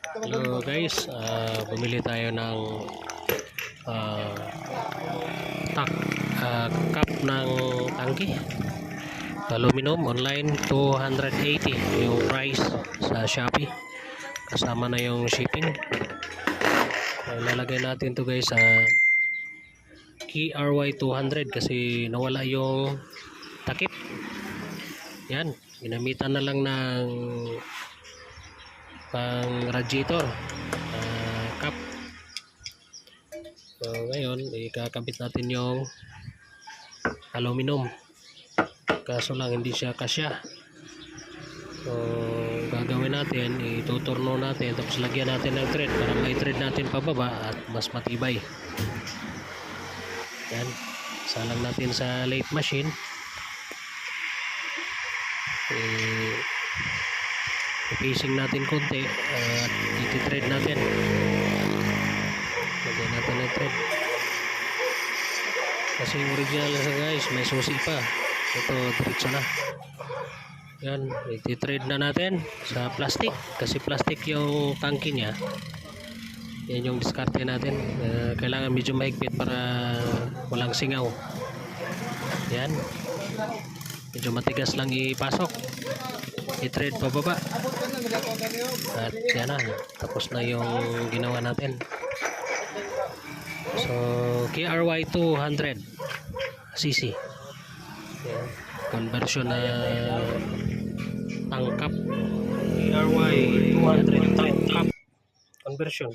Hello guys, bumili tayo ng uh, tak, cup ng tangke aluminum. Online 280 yung price sa Shopee, kasama na yung shipping. Lalagay natin to guys sa KRY 200 kasi nawala yung takip. Yan, ginamitan na lang ng pang radiator cup. So ngayon ikakabit natin yung aluminum, kaso lang hindi siya kasya. So gagawin natin, ituturno natin tapos lagyan natin ng thread para may thread natin pababa at mas matibay. Yan, salang natin sa lathe machine. I-pacing natin konti at iti-thread natin. Lagyan natin ng thread kasi original na guys, may susi pa. Ito diretso na. Yan, iti-thread na natin sa plastic kasi plastic yung tangke nya. Yan yung diskarte natin. Kailangan medyo mahigpit para walang singaw. Yan, medyo matigas lang ipasok, i-thread pababa at yan na, tapos na yung ginawa natin. So KRY 200 cc, yan, conversion na tangkap. KRY 200 tangkap conversion.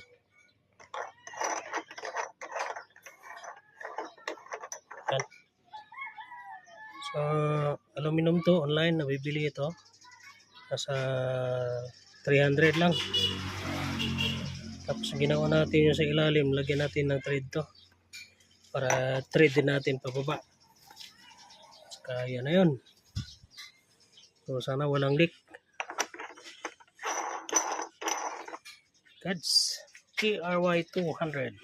Yan. So aluminum to, online nabibili ito nasa 300 lang. Tapos ginawa natin yung sa ilalim, lagyan natin ng thread to para thread din natin pababa. Kaya na yun. So sana walang leak. Guys, KRY 200.